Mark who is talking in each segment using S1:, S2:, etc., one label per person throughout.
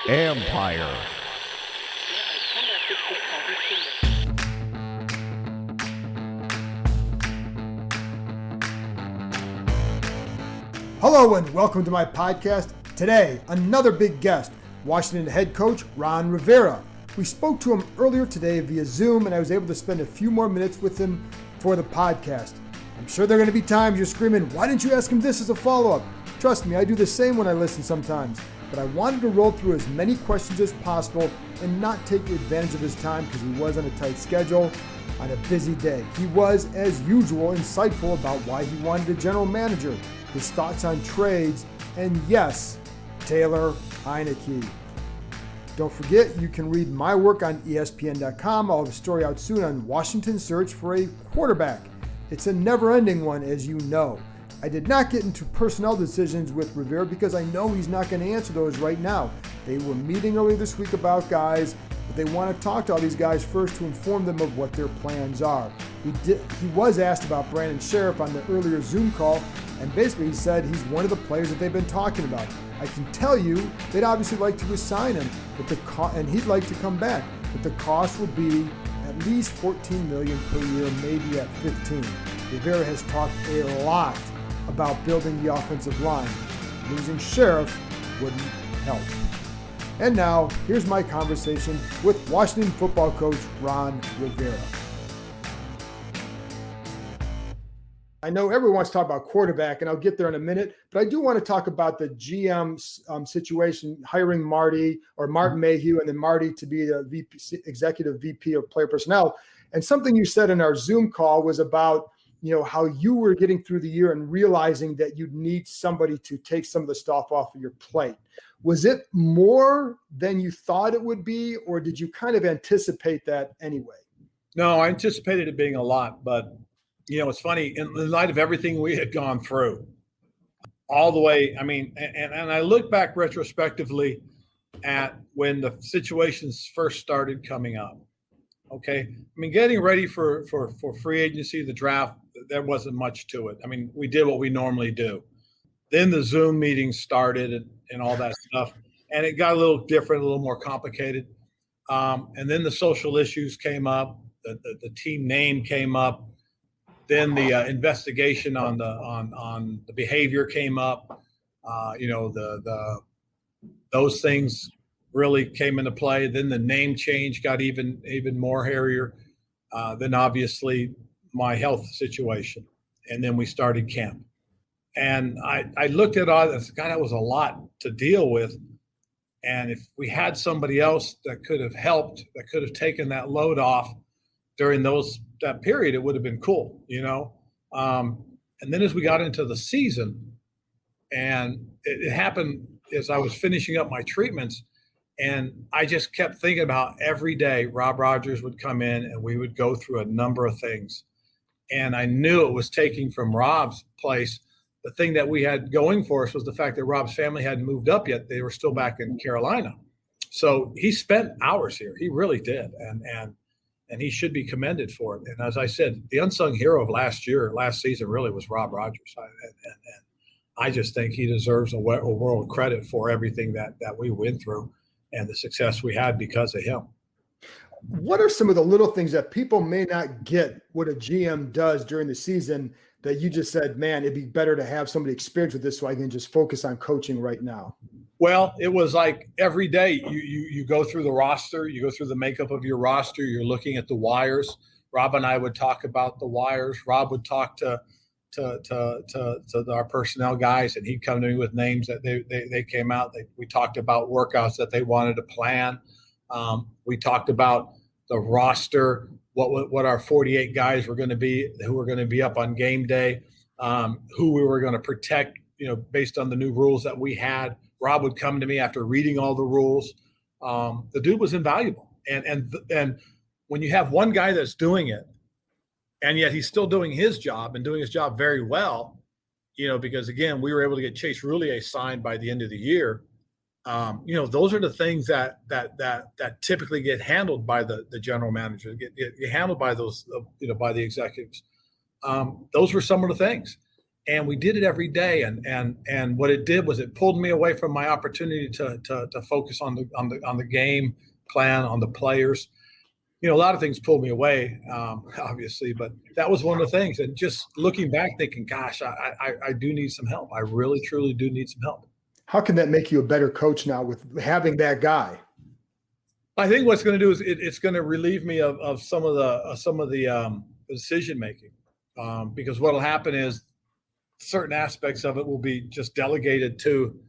S1: Empire.
S2: Hello and welcome to my podcast. Today, another big guest, Washington head coach Ron Rivera. We spoke to him earlier today via Zoom, and I was able to spend a few more minutes with him for the podcast. I'm sure there are going to be times you're screaming, why didn't you ask him this as a follow-up? Trust me, I do the same when I listen sometimes. But I wanted to roll through as many questions as possible and not take advantage of his time because he was on a tight schedule on a busy day. He was, as usual, insightful about why he wanted a general manager, his thoughts on trades, and yes, Taylor Heineke. Don't forget, you can read my work on ESPN.com. I'll have a story out soon on Washington's search for a quarterback. It's a never-ending one, as you know. I did not get into personnel decisions with Rivera because I know he's not going to answer those right now. They were meeting earlier this week about guys, but they want to talk to all these guys first to inform them of what their plans are. He was asked about Brandon Sheriff on the earlier Zoom call, and basically he said he's one of the players that they've been talking about. I can tell you they'd obviously like to assign him, and he'd like to come back, but the cost would be at least $14 million per year, maybe at $15. Rivera has talked a lot about building the offensive line. Losing Sheriff wouldn't help. And now, here's my conversation with Washington football coach Ron Rivera. I know everyone wants to talk about quarterback, and I'll get there in a minute, but I do want to talk about the GM situation, hiring Martin Mayhew, and then Marty to be the executive VP of player personnel. And something you said in our Zoom call was about, how you were getting through the year and realizing that you'd need somebody to take some of the stuff off of your plate. Was it more than you thought it would be, or did you kind of anticipate that anyway?
S3: No, I anticipated it being a lot, but it's funny, in light of everything we had gone through all the way, and I look back retrospectively at when the situations first started coming up. Okay. Getting ready for free agency, the draft, there wasn't much to it. We did what we normally do. Then the Zoom meetings started and all that stuff, and it got a little different, a little more complicated. And then the social issues came up, the team name came up. Then the investigation on the behavior came up. Those things really came into play. Then the name change got even more hairier. Then obviously my health situation, and then we started camp. And I looked at all this. God, that was a lot to deal with. And if we had somebody else that could have helped, that could have taken that load off during that period, it would have been cool, And then as we got into the season, and it happened as I was finishing up my treatments, and I just kept thinking about every day Rob Rogers would come in and we would go through a number of things. And I knew it was taking from Rob's place. The thing that we had going for us was the fact that Rob's family hadn't moved up yet. They were still back in Carolina. So he spent hours here. He really did. And he should be commended for it. And as I said, the unsung hero of last season really was Rob Rogers. And I just think he deserves a world of credit for everything that we went through and the success we had because of him.
S2: What are some of the little things that people may not get what a GM does during the season that you just said, man, it'd be better to have somebody experienced with this so I can just focus on coaching right now?
S3: Well, it was like every day you go through the roster, you go through the makeup of your roster, you're looking at the wires. Rob and I would talk about the wires. Rob would talk to our personnel guys, and he'd come to me with names that they came out. We talked about workouts that they wanted to plan. We talked about the roster, what our 48 guys were going to be, who were going to be up on game day, who we were going to protect, based on the new rules that we had. Rob would come to me after reading all the rules. The dude was invaluable. And when you have one guy that's doing it, and yet he's still doing his job and doing his job very well, because again, we were able to get Chase Roulier signed by the end of the year. Those are the things that typically get handled by the general manager, get handled by those, by the executives. Those were some of the things. And we did it every day. And what it did was it pulled me away from my opportunity to focus on the game plan, on the players. A lot of things pulled me away, obviously, but that was one of the things. And just looking back, thinking, gosh, I do need some help. I really, truly do need some help.
S2: How can that make you a better coach now with having that guy?
S3: I think what's going to do is it's going to relieve me of some of the decision making, because what will happen is certain aspects of it will be just delegated to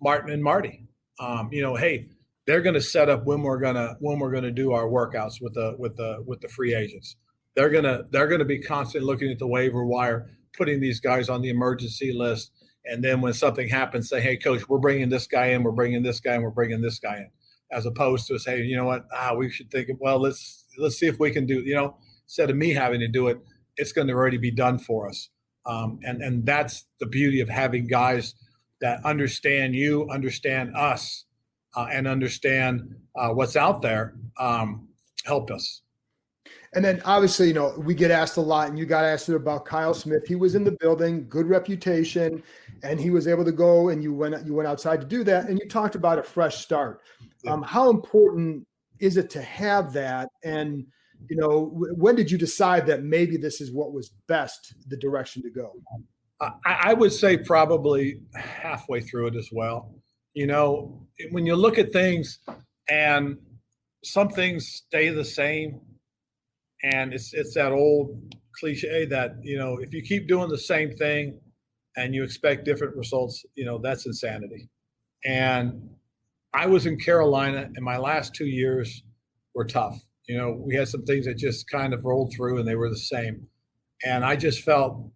S3: Martin and Marty. Hey, they're going to set up when we're going to do our workouts with the free agents. They're going to be constantly looking at the waiver wire, putting these guys on the emergency list. And then when something happens, say, hey, coach, we're bringing this guy in, we're bringing this guy in, we're bringing this guy in, as opposed to say, you know what, we should think, well, let's see if we can do, instead of me having to do it, it's going to already be done for us. And that's the beauty of having guys that understand you, understand us, and understand what's out there, helped us.
S2: And then obviously, we get asked a lot, and you got asked about Kyle Smith. He was in the building, good reputation, and he was able to go, and you went outside to do that. And you talked about a fresh start. How important is it to have that? And, when did you decide that maybe this is what was best, the direction to go?
S3: I would say probably halfway through it as well. When you look at things and some things stay the same, and it's that old cliche that, if you keep doing the same thing and you expect different results, that's insanity. And I was in Carolina, and my last 2 years were tough. We had some things that just kind of rolled through, and they were the same. And I just felt,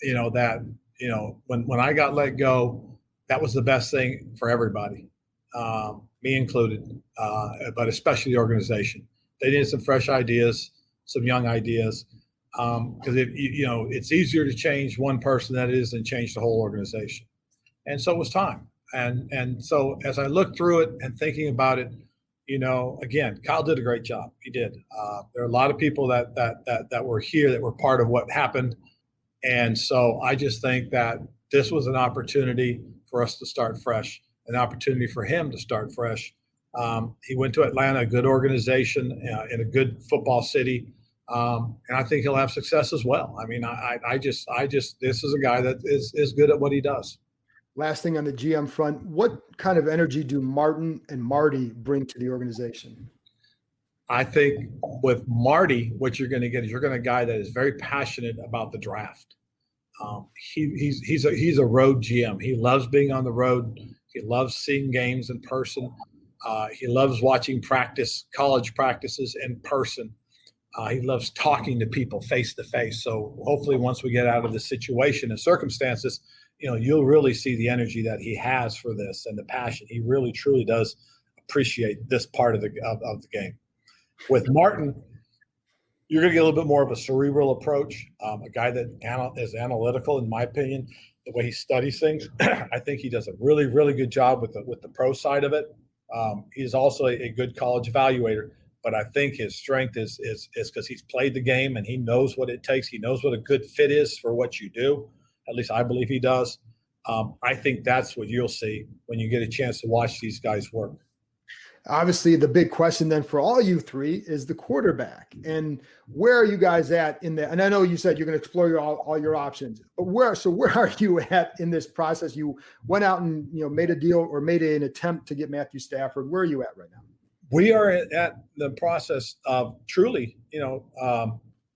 S3: that, when I got let go, that was the best thing for everybody, me included, but especially the organization. They needed some fresh ideas, some young ideas, because it's easier to change one person than it is than change the whole organization. And so it was time. And so as I looked through it and thinking about it, again, Kyle did a great job. He did. There are a lot of people that were here that were part of what happened. And so I just think that this was an opportunity for us to start fresh, an opportunity for him to start fresh. He went to Atlanta, a good organization in a good football city. And I think he'll have success as well. I mean, I just, this is a guy that is good at what he does.
S2: Last thing on the GM front, what kind of energy do Martin and Marty bring to the organization?
S3: I think with Marty, what you're going to get is you're going to get a guy that is very passionate about the draft. He's a road GM. He loves being on the road. He loves seeing games in person. He loves watching college practices in person. He loves talking to people face to face. So hopefully once we get out of the situation and circumstances, you'll really see the energy that he has for this and the passion. He really, truly does appreciate this part of the game. With Martin, you're going to get a little bit more of a cerebral approach, a guy that is analytical, in my opinion, the way he studies things. I think he does a really, really good job with the pro side of it. He's also a good college evaluator, but I think his strength is because he's played the game and he knows what it takes. He knows what a good fit is for what you do. At least I believe he does. I think that's what you'll see when you get a chance to watch these guys work.
S2: Obviously, the big question then for all you three is the quarterback. And where are you guys at in that? And I know you said you're going to explore all your options, but where are you at in this process? You went out and made a deal or made an attempt to get Matthew Stafford. Where are you at right now?
S3: We are at the process of truly,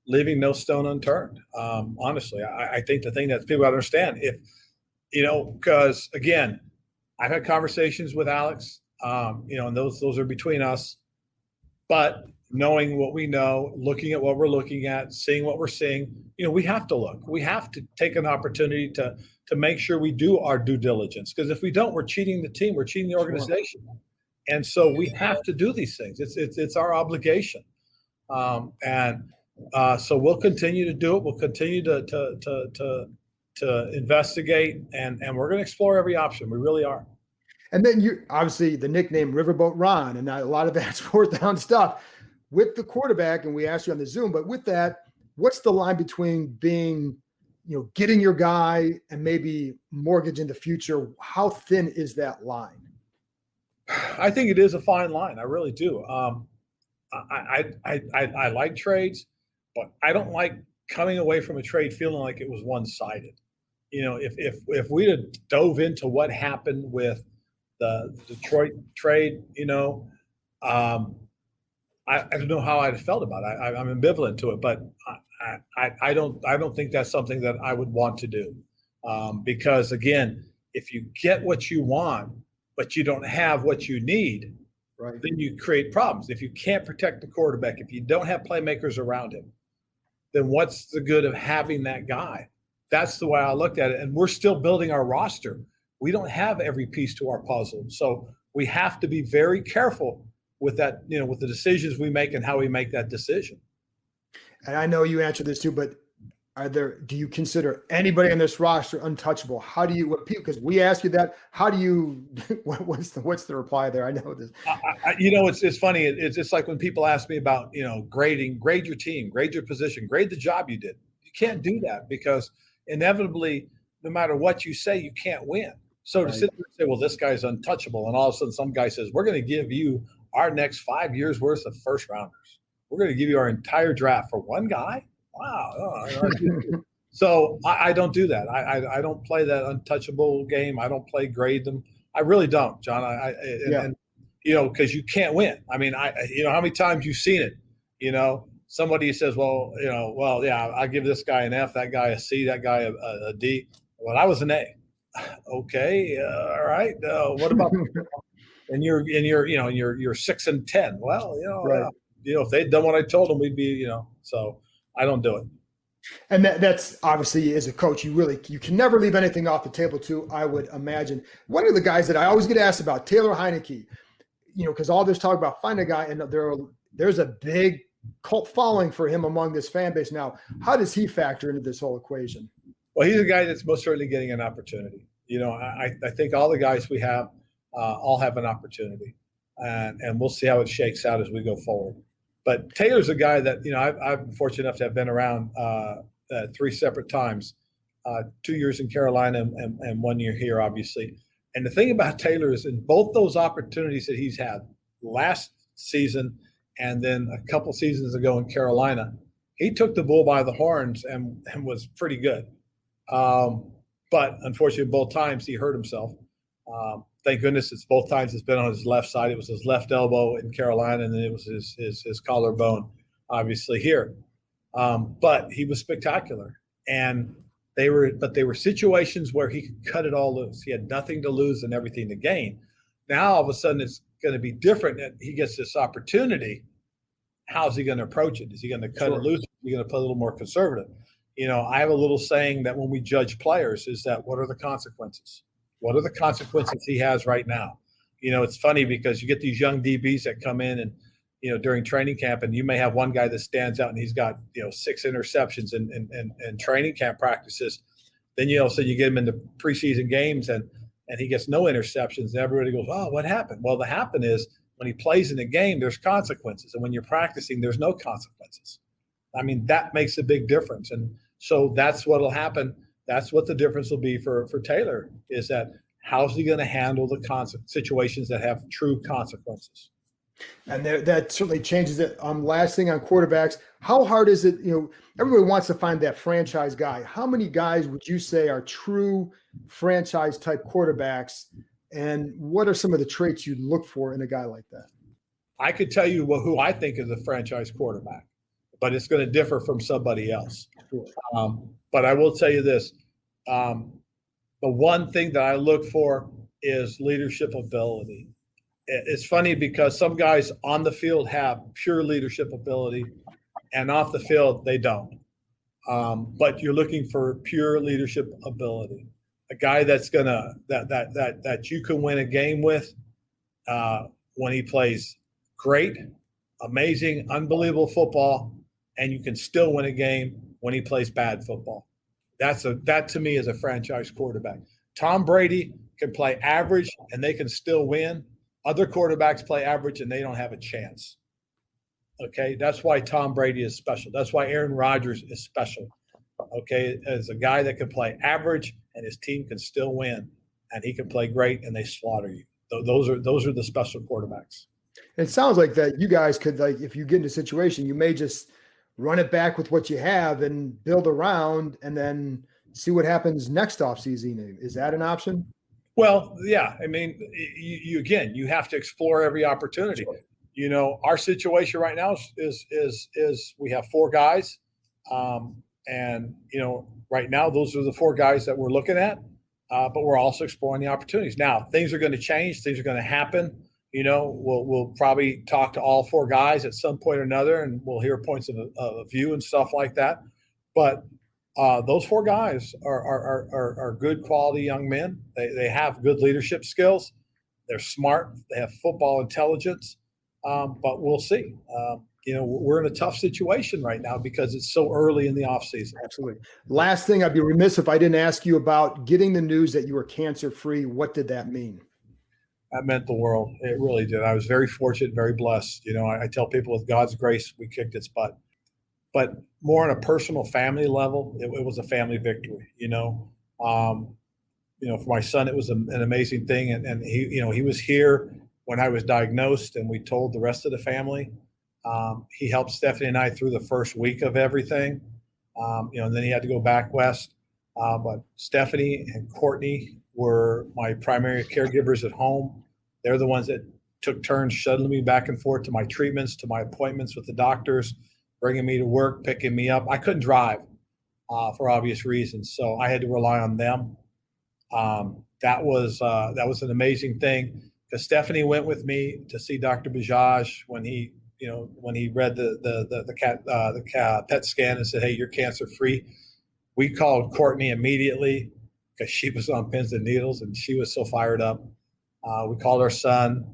S3: leaving no stone unturned. Honestly, I think the thing that people understand, because again, I've had conversations with Alex. And those are between us, but knowing what we know, looking at what we're looking at, seeing what we're seeing, we have to look. We have to take an opportunity to make sure we do our due diligence, because if we don't, we're cheating the team, we're cheating the organization. Sure. And so we have to do these things. It's our obligation. So we'll continue to do it. We'll continue to investigate, and we're going to explore every option. We really are.
S2: And then you obviously the nickname Riverboat Ron, and a lot of that's fourth down stuff with the quarterback. And we asked you on the Zoom, but with that, what's the line between being getting your guy and maybe mortgaging the future? How thin is that line?
S3: I think it is a fine line. I really do. I like trades, but I don't like coming away from a trade feeling like it was one-sided. If we'd have dove into what happened with the Detroit trade, I don't know how I'd have felt about it. I'm ambivalent to it, but I don't think that's something that I would want to do, because again, if you get what you want, but you don't have what you need, right, then you create problems. If you can't protect the quarterback, if you don't have playmakers around him, then what's the good of having that guy? That's the way I looked at it. And we're still building our roster. We don't have every piece to our puzzle. So we have to be very careful with that, with the decisions we make and how we make that decision.
S2: And I know you answered this too, but do you consider anybody on this roster untouchable? How do you, because we ask you that, how do you, what's the reply there? I know this.
S3: It's funny. It's just like when people ask me about, grading, grade your team, grade your position, grade the job you did. You can't do that because inevitably, no matter what you say, you can't win. So to sit there and say, well, this guy's untouchable. And all of a sudden some guy says, we're going to give you our next 5 years worth of first rounders. We're going to give you our entire draft for one guy. Wow. So I don't do that. I don't play that untouchable game. I don't play grade them. I really don't, John. Because you can't win. I mean, how many times you've seen it, somebody says, I give this guy an F, that guy a C, that guy a D. Well, I was an A. Okay. All right. What about, and you're 6 and 10. Well,
S2: right.
S3: If they'd done what I told them, we'd be, so I don't do it.
S2: And that's obviously, as a coach, you can never leave anything off the table too, I would imagine. One of the guys that I always get asked about, Taylor Heineke, because all this talk about finding a guy, and there's a big cult following for him among this fan base now. How does he factor into this whole equation?
S3: Well, he's a guy that's most certainly getting an opportunity. I think all the guys we have all have an opportunity, and we'll see how it shakes out as we go forward. But Taylor's a guy that, I'm fortunate enough to have been around 3 separate times, 2 years in Carolina and 1 year here, obviously. And the thing about Taylor is in both those opportunities that he's had last season and then a couple seasons ago in Carolina, he took the bull by the horns and was pretty good. But unfortunately, both times he hurt himself. Thank goodness both times it's been on his left side. It was his left elbow in Carolina, and then it was his collarbone, obviously here. But he was spectacular, and they were situations where he could cut it all loose. He had nothing to lose and everything to gain. Now all of a sudden it's going to be different, and he gets this opportunity. How's he going to approach it? Is he going to cut it loose? Is he going to play a little more conservative? I have a little saying that when we judge players is that what are the consequences? What are the consequences he has right now? It's funny because you get these young DBs that come in and, during training camp, and you may have one guy that stands out and he's got, 6 interceptions in training camp practices. Then, so you get him into preseason games and he gets no interceptions. And everybody goes, oh, what happened? Well, the happen is when he plays in a game, there's consequences. And when you're practicing, there's no consequences. I mean, that makes a big difference. And so that's what will happen. That's what the difference will be for Taylor, is that how's he going to handle the situations that have true consequences?
S2: And that certainly changes it. Last thing on quarterbacks, how hard is it? Everybody wants to find that franchise guy. How many guys would you say are true franchise type quarterbacks? And what are some of the traits you look for in a guy like that?
S3: I could tell you who I think is a franchise quarterback, but it's going to differ from somebody else.
S2: Sure.
S3: But I will tell you this. The one thing that I look for is leadership ability. It's funny because some guys on the field have pure leadership ability and off the field they don't. But you're looking for pure leadership ability. A guy that's gonna that you can win a game with when he plays great, amazing, unbelievable football, and you can still win a game when he plays bad football. That to me is a franchise quarterback. Tom Brady can play average and they can still win. Other quarterbacks play average and they don't have a chance. Okay, that's why Tom Brady is special. That's why Aaron Rodgers is special. okay, as a guy that can play average and his team can still win, and he can play great and they slaughter you. Those are the special quarterbacks.
S2: It sounds like that you guys could, like, if you get in a situation, you may just run it back with what you have and build around and then see what happens next offseason. Is that an option?
S3: Well, yeah. I mean, you have to explore every opportunity.
S2: Sure.
S3: You know, our situation right now is we have 4 guys, and you know, right now those are the 4 guys that we're looking at. But we're also exploring the opportunities. Now, things are going to change. Things are going to happen. You know, we'll probably talk to all 4 guys at some point or another, and we'll hear points of view and stuff like that. But those 4 guys are good quality young men. They have good leadership skills. They're smart. They have football intelligence. But we'll see. You know, we're in a tough situation right now because it's so early in the offseason.
S2: Absolutely. Last thing, I'd be remiss if I didn't ask you about getting the news that you were cancer-free. What did that mean?
S3: That meant the world. It really did. I was very fortunate, very blessed. You know, I tell people with God's grace, we kicked its butt. But more on a personal family level, it was a family victory. You know, for my son, it was an amazing thing. And he was here when I was diagnosed, and we told the rest of the family. He helped Stephanie and I through the first week of everything, and then he had to go back west. But Stephanie and Courtney were my primary caregivers at home. They're the ones that took turns shuttling me back and forth to my treatments, to my appointments with the doctors, bringing me to work, picking me up. I couldn't drive for obvious reasons, so I had to rely on them. That was an amazing thing, because Stephanie went with me to see Dr. Bajaj when he read the PET scan and said, "Hey, you're cancer free." We called Courtney immediately because she was on pins and needles and she was so fired up. We called our son,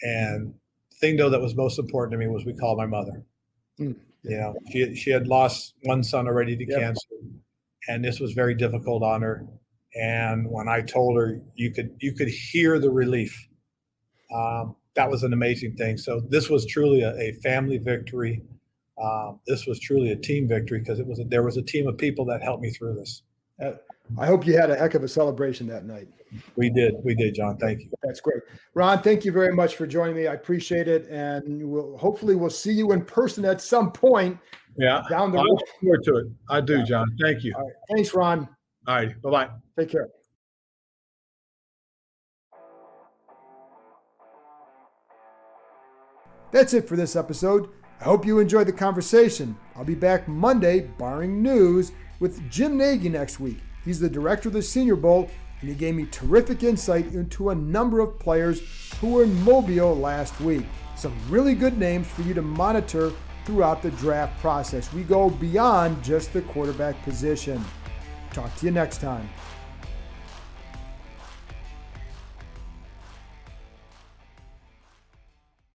S3: and the thing though that was most important to me was we called my mother. You know, she had lost one son already to cancer, and this was very difficult on her. And when I told her, you could hear the relief. That was an amazing thing. So this was truly a family victory. This was truly a team victory, because there was a team of people that helped me through this.
S2: I hope you had a heck of a celebration that night.
S3: We did, John. Thank you.
S2: That's great. Ron, thank you very much for joining me. I appreciate it. And hopefully we'll see you in person at some point.
S3: Yeah.
S2: Down the road.
S3: I look forward to it. I do, John. Thank you.
S2: All right. Thanks, Ron.
S3: All right. Bye-bye.
S2: Take care. That's it for this episode. I hope you enjoyed the conversation. I'll be back Monday, barring news, with Jim Nagy next week. He's the director of the Senior Bowl, and he gave me terrific insight into a number of players who were in Mobile last week. Some really good names for you to monitor throughout the draft process. We go beyond just the quarterback position. Talk to you next time.